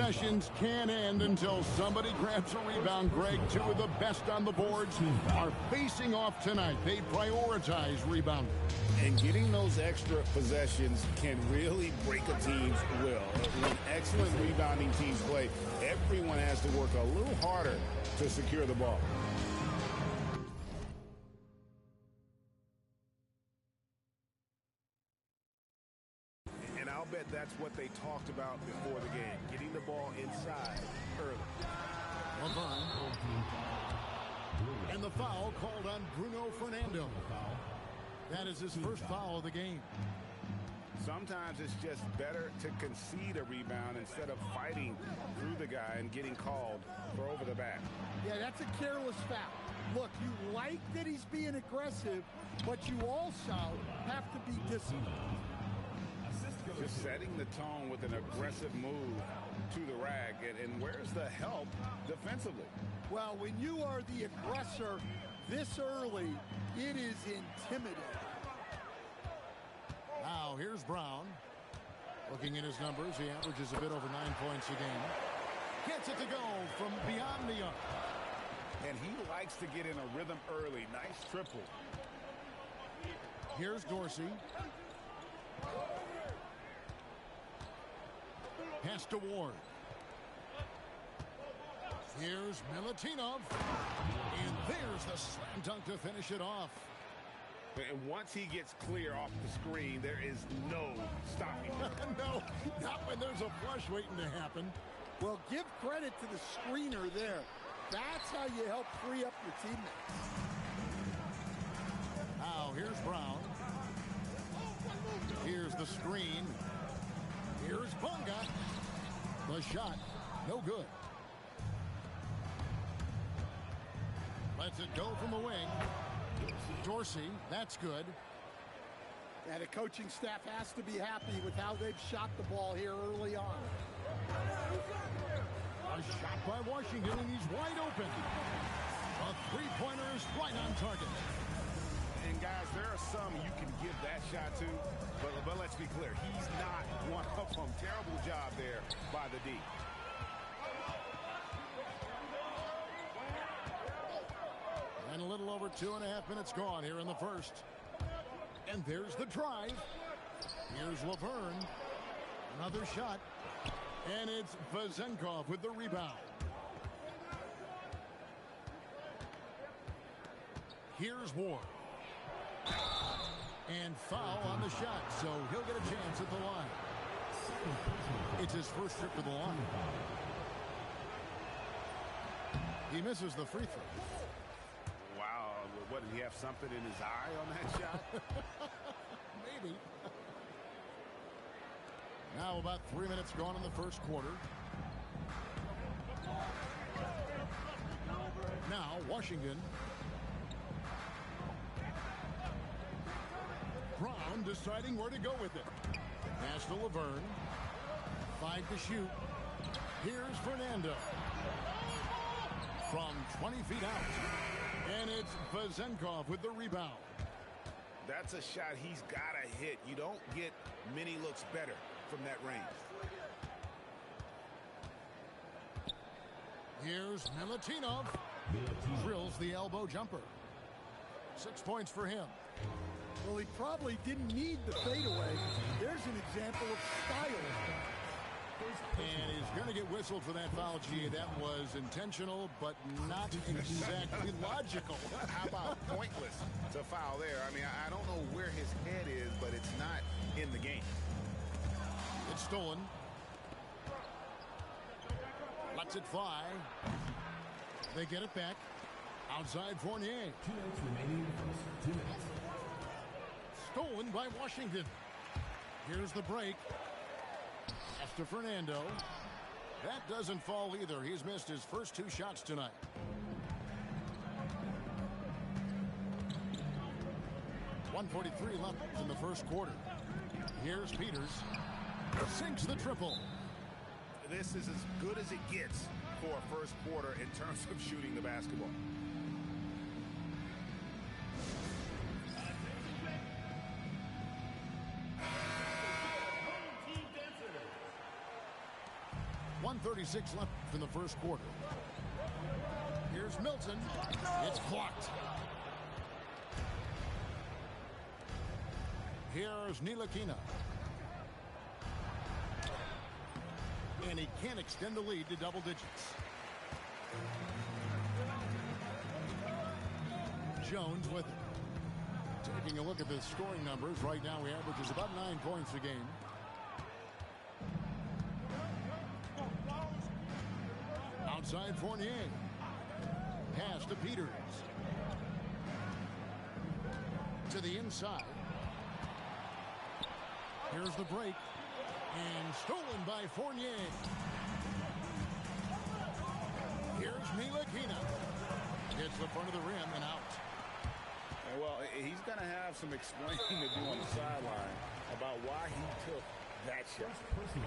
possessions can't end until somebody grabs a rebound, Greg. Two of the best on the boards are facing off tonight. They prioritize rebounding. And getting those extra possessions can really break a team's will. When excellent rebounding teams play, everyone has to work a little harder to secure the ball. And I'll bet that's what they talked about before the game, getting the ball inside early. And the foul called on Bruno Fernando. That is his first foul of the game. Sometimes it's just better to concede a rebound instead of fighting through the guy and getting called for over the back. Yeah, that's a careless foul. Look, you like that he's being aggressive, but you also have to be disciplined. Just setting the tone with an aggressive move to the rack. And where's the help defensively? Well, when you are the aggressor this early, it is intimidating. Now, here's Brown. Looking at his numbers, he averages a bit over 9 points a game. Gets it to go from beyond the arc. And he likes to get in a rhythm early. Nice triple. Here's Dorsey. Pass to Ward. Here's Milutinov. And there's the slam dunk to finish it off. And once he gets clear off the screen, there is no stopping him. No, not when there's a flush waiting to happen. Well, give credit to the screener there. That's how you help free up your teammates. Now, here's Brown. Here's the screen. Here's Bunga. The shot, no good. Lets it go from the wing. Dorsey, that's good. And the coaching staff has to be happy with how they've shot the ball here early on. A shot by Washington, and he's wide open. A three-pointer is right on target. And guys, there are some you can give that shot to, but let's be clear, he's not one of them. Terrible job there by the D. And a little over 2.5 minutes gone here in the first. And there's the drive. Here's Laverne. Another shot. And it's Vazenkov with the rebound. Here's Ward. And foul on the shot, so he'll get a chance at the line. It's his first trip to the line. He misses the free throw. Wow, what, did he have something in his eye on that shot? Maybe. Now about 3 minutes gone in the first quarter. Now Washington. Brown deciding where to go with it. Pass to Laverne. 5 to shoot. Here's Fernando. From 20 feet out. And it's Vazenkov with the rebound. That's a shot he's got to hit. You don't get many looks better from that range. Here's Milutinov. Drills the elbow jumper. 6 points for him. Well, he probably didn't need the fadeaway. There's an example of style. And he's going to get whistled for that foul, G. That was intentional, but not exactly logical. How about pointless to foul there? I mean, I don't know where his head is, but it's not in the game. It's stolen. Lets it fly. They get it back. Outside Fournier. 2 minutes remaining in the first. 2 minutes. Stolen by Washington. Here's the break. Pass to Fernando. That doesn't fall either. He's missed his first 2 shots tonight. .143 left in the first quarter. Here's Peters. Sinks the triple. This is as good as it gets for a first quarter in terms of shooting the basketball. 2:36 left in the first quarter. Here's Milton. It's blocked. Here's Ntilikina. And he can't extend the lead to double digits. Jones with it. Taking a look at the scoring numbers, right now he averages about 9 points a game. Outside Fournier. Pass to Peters. To the inside. Here's the break. And stolen by Fournier. Here's Ntilikina. Hits the front of the rim and out. Well, he's going to have some explaining to do on the sideline about why he took that shot.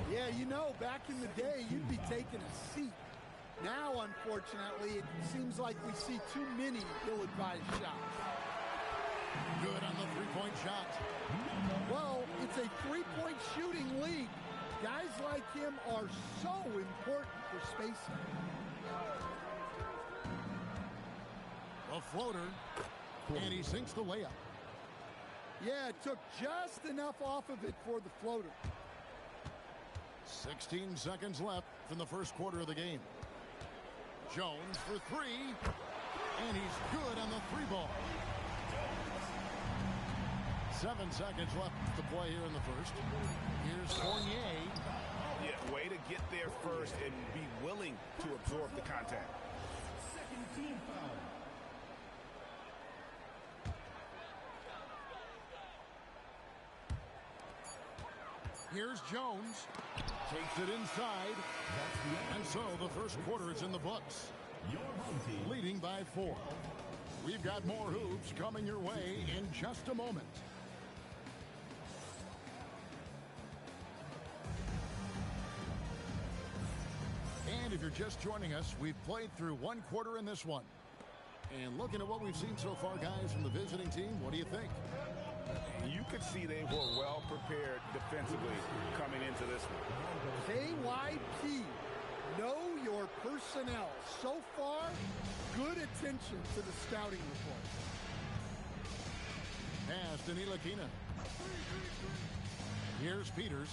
Yeah, you know, back in the day, you'd be taking a seat. Now, unfortunately, it seems like we see too many ill-advised shots. Good on the three-point shot. Well, it's a three-point shooting league. Guys like him are so important for spacing. A floater. And he sinks the layup. Yeah, it took just enough off of it for the floater. 16 seconds left in the first quarter of the game. Jones for three. And he's good on the three ball. 7 seconds left to play here in the first. Here's Fournier. Yeah, way to get there first and be willing to absorb the contact. Second team foul. Here's Jones. Takes it inside. And so the first quarter is in the books. Your home team Leading by 4. We've got more hoops coming your way in just a moment. And if you're just joining us, we've played through one quarter in this one. And looking at what we've seen so far, guys, from the visiting team, what do you think? You could see they were well prepared defensively coming into this one. KYP, know your personnel. So far, good attention to the scouting report. Pass to Ntilikina. Here's Peters.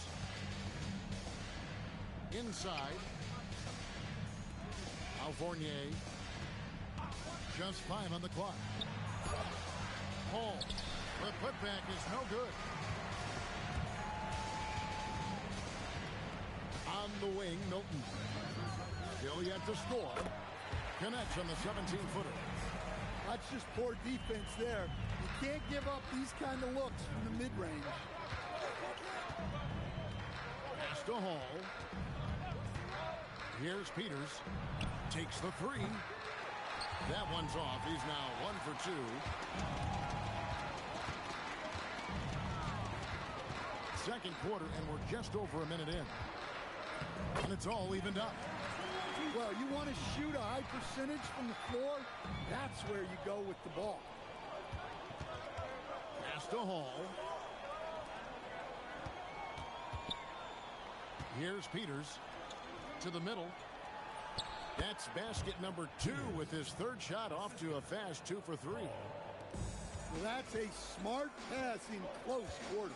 Inside. Al Fournier. Just 5 on the clock. Hall. The putback is no good. On the wing, Milton. Still yet to score. Connects on the 17-footer. That's just poor defense there. You can't give up these kind of looks from the mid-range. Pass to Hall. Here's Peters. Takes the three. That one's off. He's now 1 for 2. Second quarter, and we're just over a minute in. And it's all evened up. Well, you want to shoot a high percentage from the floor? That's where you go with the ball. Pass to Hall. Here's Peters to the middle. That's basket number 2 with his third shot off to a fast 2 for 3. Well, that's a smart pass in close quarter.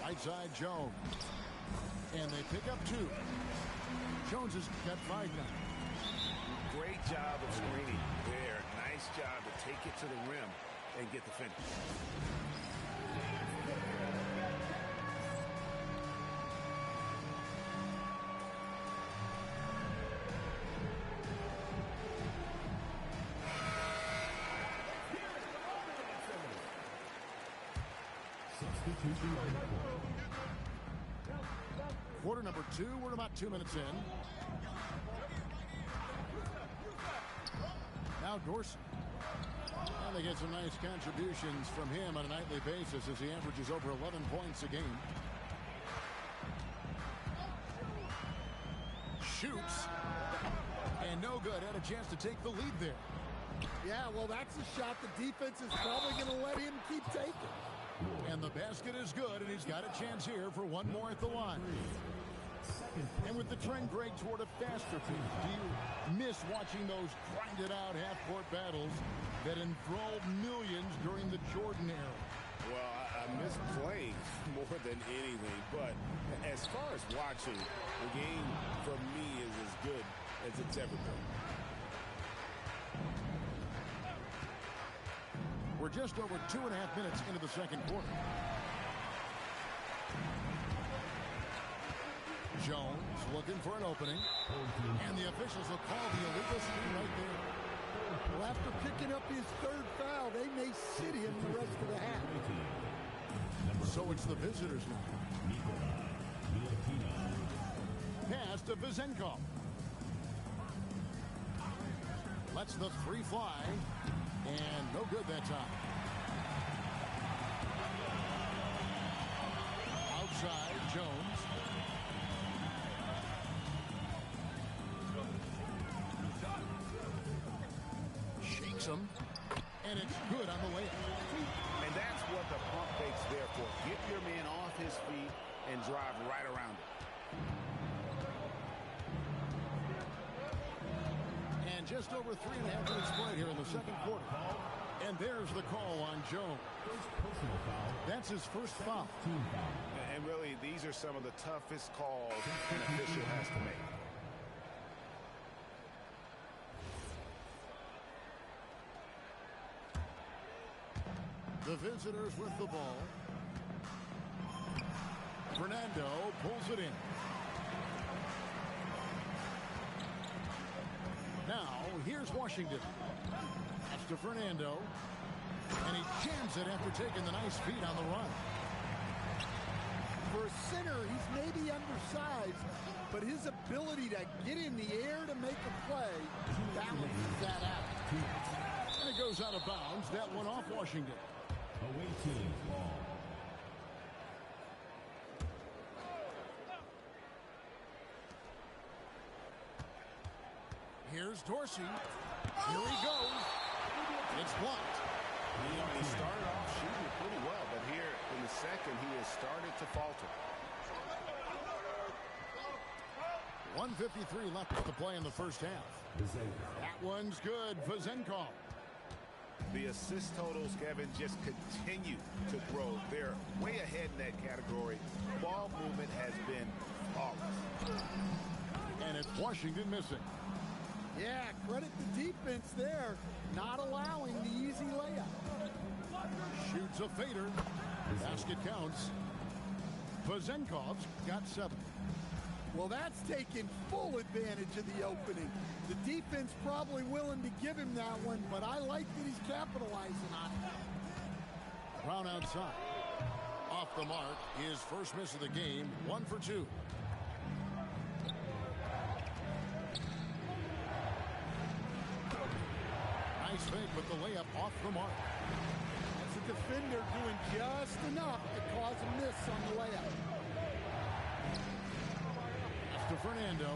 Right side, Jones. And they pick up 2. Jones has got 5 now. Great job of screening there. Nice job to take it to the rim and get the finish. Quarter number 2, we're about 2 minutes in. Now Dorsey. And they get some nice contributions from him on a nightly basis as he averages over 11 points a game. Shoots. And no good. Had a chance to take the lead there. Yeah, well, that's a shot the defense is probably going to let him keep taking. And the basket is good, and he's got a chance here for one more at the line. And with the trend break toward a faster pace, do you miss watching those grinded-out half-court battles that enthralled millions during the Jordan era? Well, I miss playing more than anything, but as far as watching, the game for me is as good as it's ever been. We're just over 2.5 minutes into the second quarter. Jones looking for an opening, and the officials will call the illegal screen right there. Well, after picking up his third foul, they may sit him the rest of the half. So it's the visitors now. Pass to Vezenkov. Lets the three fly, and no good that time. Outside, Jones. Shakes him, and it's good on the layup. And that's what the pump fake's there for. Get your man off his feet and drive right around it. And just over 3.5 minutes played here in the second quarter. And there's the call on Jones. That's his first foul. And really, these are some of the toughest calls an official has to make. The visitors with the ball. Fernando pulls it in. Now, here's Washington. That's to Fernando. And he jams it after taking the nice feed on the run. For a center, he's maybe undersized, but his ability to get in the air to make a play balances that out. And it goes out of bounds. That one off Washington. Away team ball. Here's Dorsey. Here he goes. It's blocked. He started off shooting pretty well, but here in the second, he has started to falter. 1:53 left to play in the first half. That one's good. Vezenkov. The assist totals, Kevin, just continue to grow. They're way ahead in that category. Ball movement has been flawless. And it's Washington missing. Yeah, credit the defense there, not allowing the easy layup. Shoots a fader. Basket counts. Vezenkov's got 7. Well, that's taking full advantage of the opening. The defense probably willing to give him that one, but I like that he's capitalizing on it. Brown outside. Off the mark. His first miss of the game. 1 for 2. Nice fake with the layup off the mark. That's a defender doing just enough to cause a miss on the layup. That's to Fernando.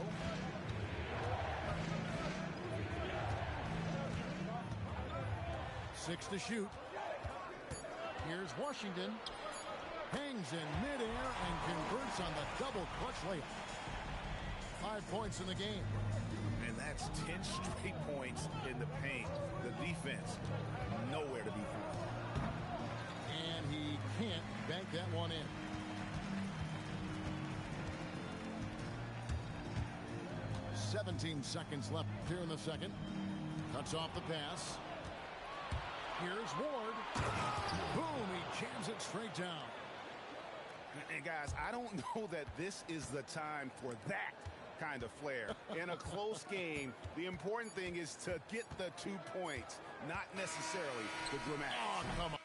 Six to shoot. Here's Washington. Hangs in midair and converts on the double clutch layup. 5 points in the game. And that's 10 straight points in the paint. The defense, nowhere to be found. And he can't bank that one in. "17 seconds left here in the second. Cuts off the pass. Here's Ward. Boom, he jams it straight down. And guys, I don't know that this is the time for that kind of flair. In a close game, the important thing is to get the 2 points, not necessarily the dramatic. Oh, come on.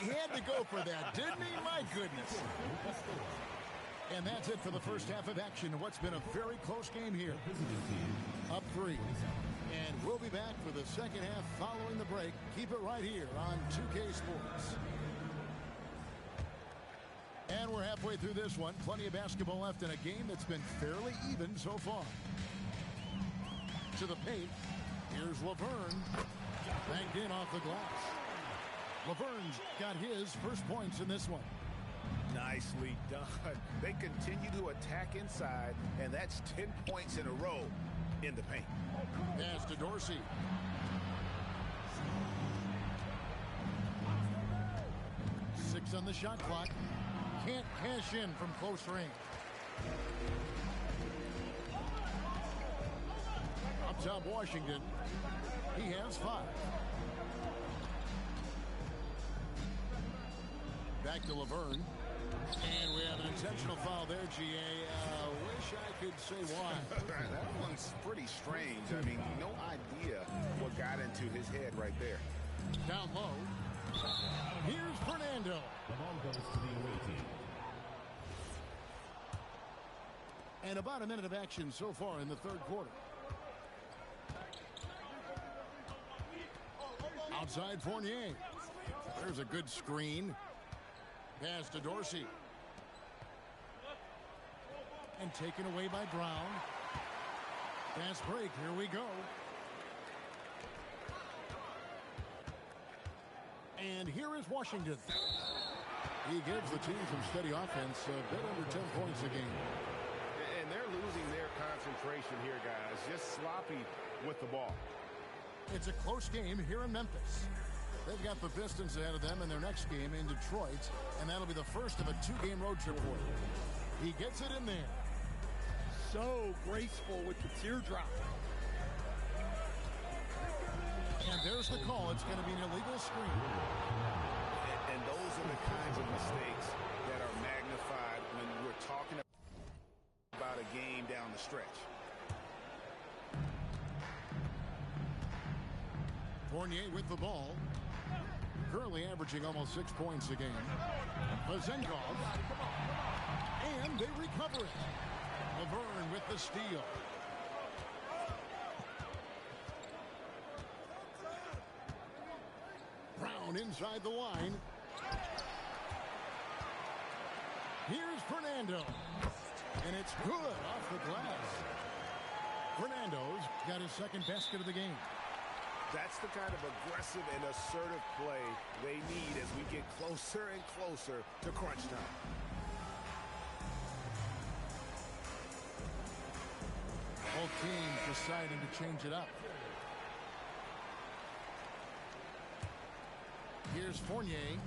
He had to go for that, didn't he? My goodness. And that's it for the first half of action. What's been a very close game here. Up 3. And we'll be back for the second half following the break. Keep it right here on 2K Sports. And we're halfway through this one. Plenty of basketball left in a game that's been fairly even so far. To the paint. Here's Laverne. Banked in off the glass. Laverne's got his first points in this one. Nicely done. They continue to attack inside, and that's 10 points in a row in the paint. Pass to Dorsey. Six on the shot clock. Can't cash in from close range. Up top, Washington. He has 5. Back to Laverne. And we have an intentional foul there, GA. Wish I could say why. That one's pretty strange. I mean, no idea what got into his head right there. Down low. Here's Fernando. The ball goes to the away team. And about a minute of action so far in the third quarter. Outside Fournier. There's a good screen. Pass to Dorsey. And taken away by Brown. Fast break. Here we go. And here is Washington. He gives the team some steady offense. A bit under 10 points a game. And they're losing their concentration here, guys. Just sloppy with the ball. It's a close game here in Memphis. They've got the Pistons ahead of them in their next game in Detroit, and that'll be the first of a 2-game road trip for them. He gets it in there. So graceful with the teardrop. And there's the call. It's going to be an illegal screen. And those are the kinds of mistakes that are magnified when we're talking about a game down the stretch. Fournier with the ball. Currently averaging almost 6 points a game. Vazenkov. And they recover it. Laverne with the steal. Brown inside the line. Here's Fernando. And it's good off the glass. Fernando's got his second basket of the game. That's the kind of aggressive and assertive play they need as we get closer and closer to crunch time. Both teams deciding to change it up. Here's Fournier.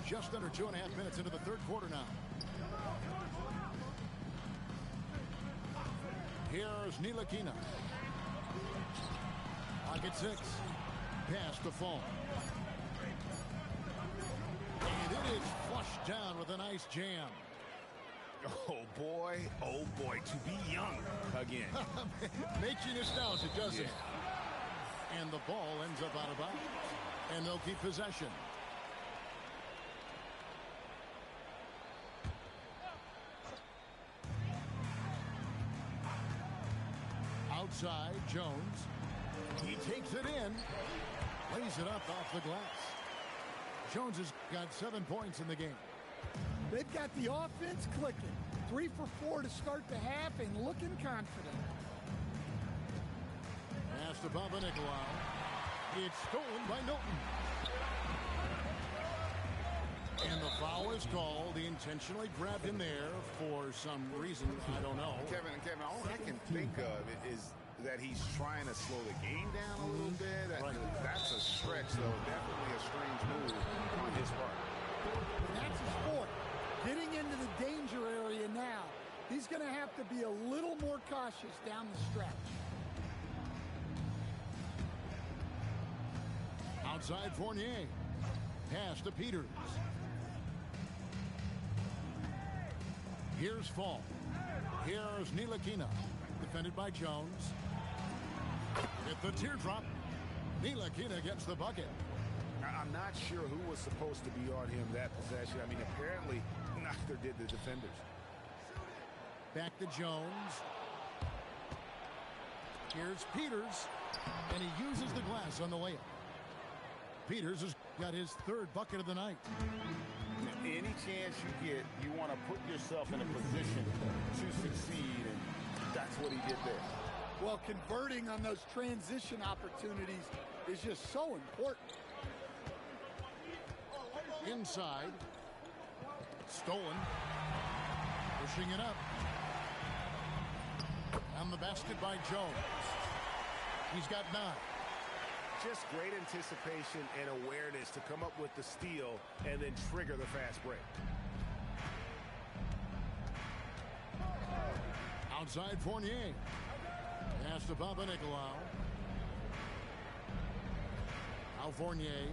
Just under 2.5 minutes into the third quarter now. Here's Ntilikina. Pocket 6. Pass to Fall. And it is flushed down with a nice jam. Oh boy, to be young again. Makes you nostalgic, doesn't it? And the ball ends up out of bounds. And they'll keep possession. Outside, Jones. He takes it in. Lays it up off the glass. Jones has got 7 points in the game. They've got the offense clicking. 3 for 4 to start the half and looking confident. Pass to Papanikolaou. It's stolen by Milton. And the foul is called. He intentionally grabbed him there for some reason. I don't know. Kevin, all I can think of is that he's trying to slow the game down a little bit. Right. That's a stretch, though. Definitely a strange move on his part. And that's a sport. Getting into the danger area now. He's going to have to be a little more cautious down the stretch. Outside Fournier. Pass to Peters. Here's Fall. Here's Ntilikina. Defended by Jones. Hit the teardrop. Ntilikina gets the bucket. I'm not sure who was supposed to be on him that possession. I mean, apparently neither did the defenders. Back to Jones. Here's Peters, and he uses the glass on the layup. Peters has got his third bucket of the night. Any chance you get, you want to put yourself in a position to succeed, and that's what he did there. Well, converting on those transition opportunities is just so important. Inside. Stolen. Pushing it up. And the basket by Jones. He's got 9. Just great anticipation and awareness to come up with the steal and then trigger the fast break. Outside Fournier. Pass to Papanikolaou. Now Fournier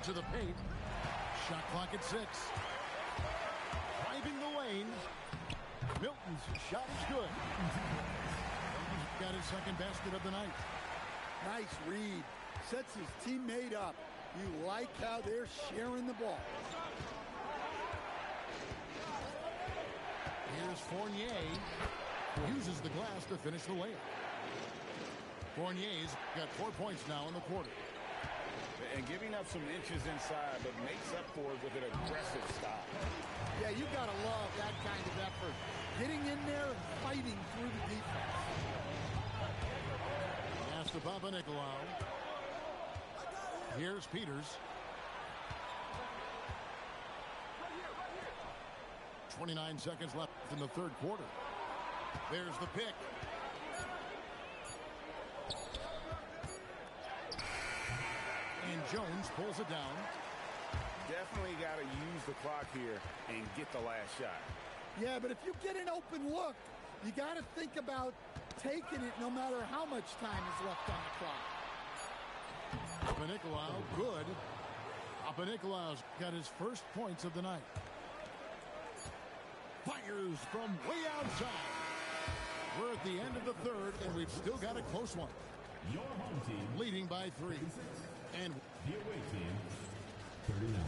to the paint. Shot clock at 6. Driving the lane. Milton's shot is good. He's got his second basket of the night. Nice read. Sets his teammate up. You like how they're sharing the ball. Here's Fournier. Uses the glass to finish the layup. Fournier's got 4 points now in the quarter. And giving up some inches inside, but makes up for it with an aggressive stop. Yeah, you got to love that kind of effort. Getting in there and fighting through the defense. Pass to Papanikolaou. Here's Peters. 29 seconds left in the third quarter. There's the pick. And Jones pulls it down. Definitely got to use the clock here and get the last shot. Yeah, but if you get an open look, you got to think about taking it no matter how much time is left on the clock. Papanikolaou, good. Papanikolaou's got his first points of the night. Fires from way outside. We're at the end of the third, and we've still got a close one. Your home team Leading by 3. And the away team 39.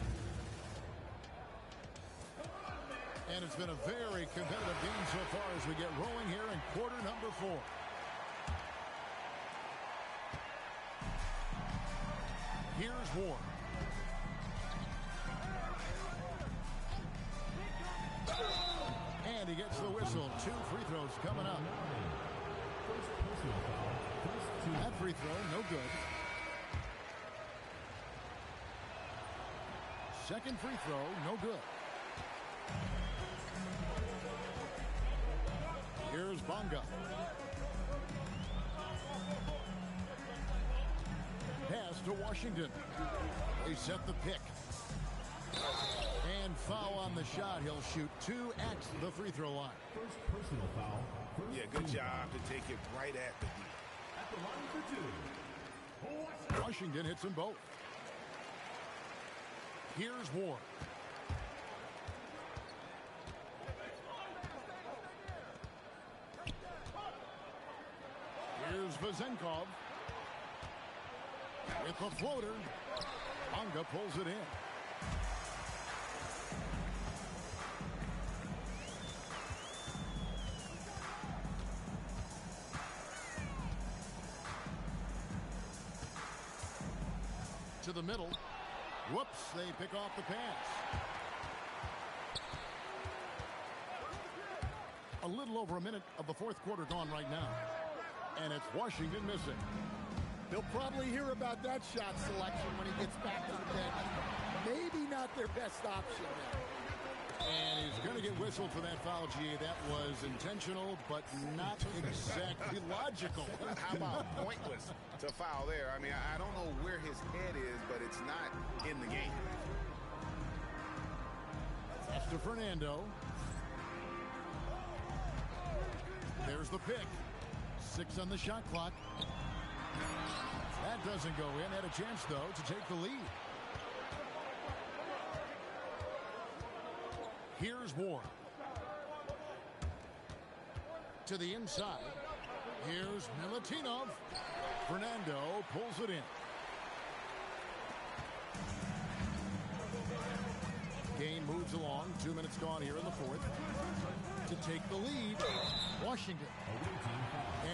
And it's been a very competitive game so far as we get rolling here in quarter number 4. Here's Ward. And he gets the whistle. 2 free throws coming up. First personal foul. First 2. That free throw, no good. Second free throw, no good. Here's Bonga. Pass to Washington. They set the pick. And foul on the shot. He'll shoot 2 at the free throw line. First personal foul. First Yeah, good 2. job to take it right at the D. At the line for 2. Washington hits them both. Here's Ward. Here's Vazenkov. With the floater. Bonga pulls it in. To the middle. Whoops, they pick off the pass. A little over a minute of the fourth quarter gone right now. And it's Washington missing. He'll probably hear about that shot selection when he gets back to the bench. Maybe not their best option there. And he's going to get whistled for that foul, G. That was intentional, but not exactly logical. How about pointless to foul there? I mean, I don't know where his head is, but it's not in the game. That's to Fernando. There's the pick. 6 on the shot clock. That doesn't go in. Had a chance, though, to take the lead. Here's Ward. To the inside. Here's Milutinov. Fernando pulls it in. Game moves along. 2 minutes gone here in the fourth. To take the lead, Washington.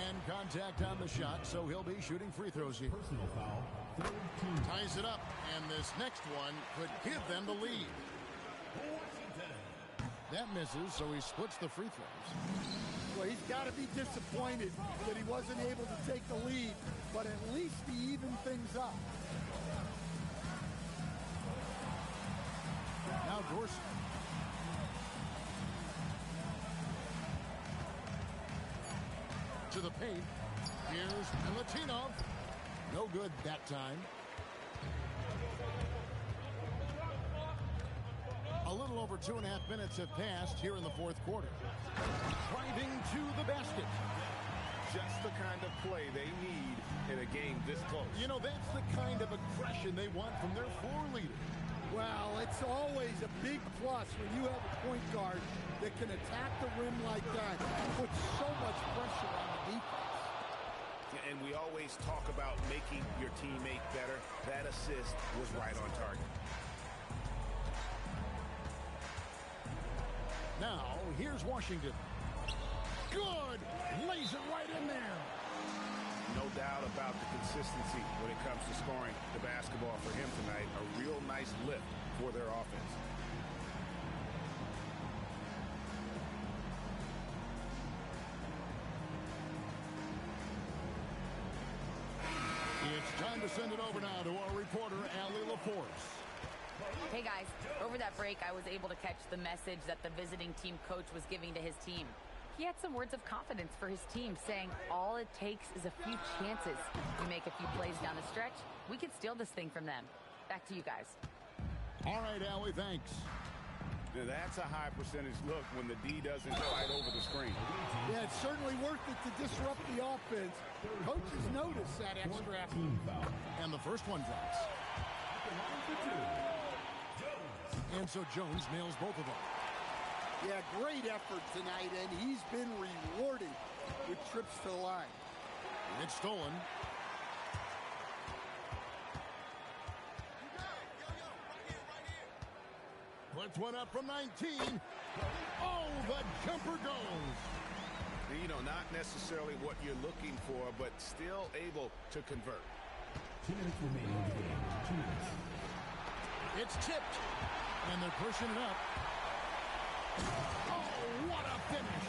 And contact on the shot, so he'll be shooting free throws here. Personal foul. Third team. Ties it up, and this next one could give them the lead. That misses, so he splits the free throws. Well, he's got to be disappointed that he wasn't able to take the lead, but at least he evened things up. Now Dorsey. To the paint. Here's Latino. No good that time. A little over 2.5 minutes have passed here in the fourth quarter. Driving to the basket. Just the kind of play they need in a game this close. You know, that's the kind of aggression they want from their floor leader. Well, it's always a big plus when you have a point guard that can attack the rim like that. Put so much pressure on the defense. And we always talk about making your teammate better. That assist was right on target. Now, here's Washington. Good! Lays it right in there. No doubt about the consistency when it comes to scoring the basketball for him tonight. A real nice lift for their offense. It's time to send it over now to our reporter, Allie LaForce. Hey guys, over that break I was able to catch the message that the visiting team coach was giving to his team. He had some words of confidence for his team, saying all it takes is a few chances. We make a few plays down the stretch, we could steal this thing from them. Back to you guys. All right, Allie, thanks. Now that's a high percentage look when the D doesn't fight over the screen. Yeah, it's certainly worth it to disrupt the offense. Coaches notice that extra effort. And the first one drops. And so Jones nails both of them. Yeah, great effort tonight, and he's been rewarded with trips to the line. It's stolen. Puts one up from 19. Oh, the jumper goes. You know, not necessarily what you're looking for, but still able to convert. 2 minutes remaining in the game. 2 minutes. It's tipped, and they're pushing it up. Oh, what a finish.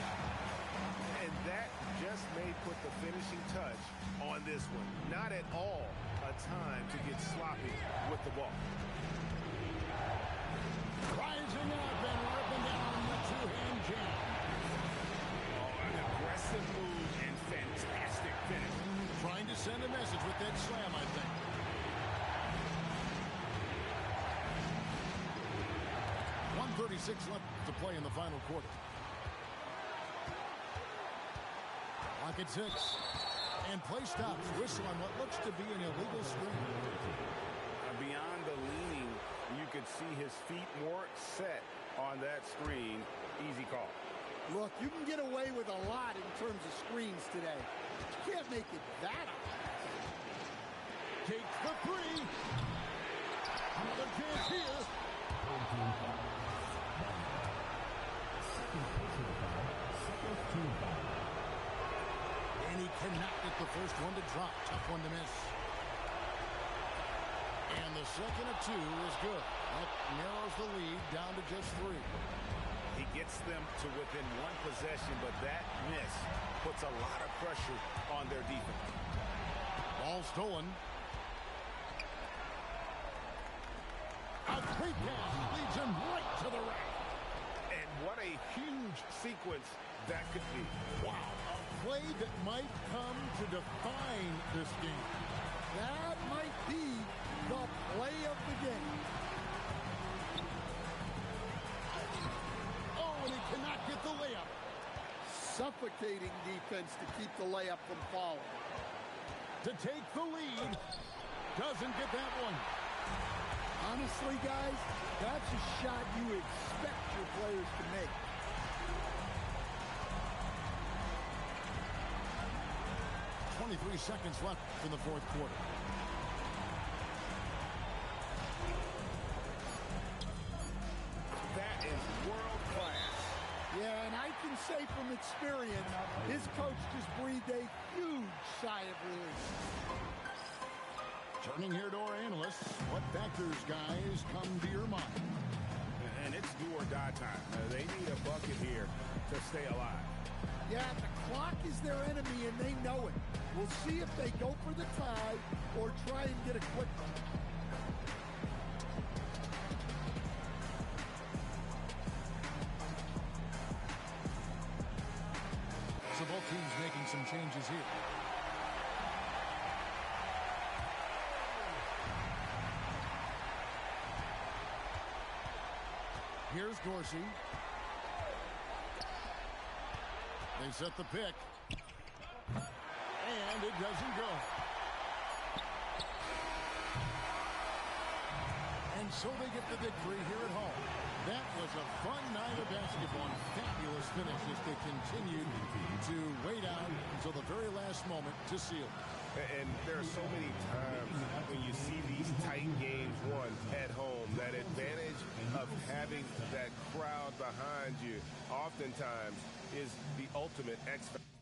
And that just may put the finishing touch on this one. Not at all a time to get sloppy with the ball. Rising up and ripping down the two-hand jam. Oh, an aggressive move and fantastic finish. Trying to send a message with that slam, I think. .136 left to play in the final quarter. Clock at 6. And play stops. Whistle on what looks to be an illegal screen. Beyond the leaning, you could see his feet more set on that screen. Easy call. Look, you can get away with a lot in terms of screens today. You can't make it that obvious. Takes the three. Another chance here. And he cannot get the first one to drop. Tough one to miss. And the second of two is good. That narrows the lead down to just 3. He gets them to within one possession, but that miss puts a lot of pressure on their defense. Ball stolen. A quick pass leads him right to the rack. And what a huge sequence that could be. Wow. A play that might come to define this game. That might be the play of the game. Oh, and he cannot get the layup. Suffocating defense to keep the layup from falling. To take the lead. Doesn't get that one. Honestly, guys, that's a shot you expect your players to make. .23 seconds left in the fourth quarter. can say from experience, his coach just breathed a huge sigh of relief. Turning here to our analysts, what factors, guys, come to your mind? And it's do or die time. They need a bucket here to stay alive. Yeah, the clock is their enemy, and they know it. We'll see if they go for the tie or try and get a quick one. So both teams making some changes here. Here's Dorsey. They set the pick. And it doesn't go. And so they get the victory here at home. That was a fun night of basketball. Fabulous finish as they continued to wait out until the very last moment to seal. And there are so many times when you see these tight games won at home, that advantage of having that crowd behind you oftentimes is the ultimate X factor.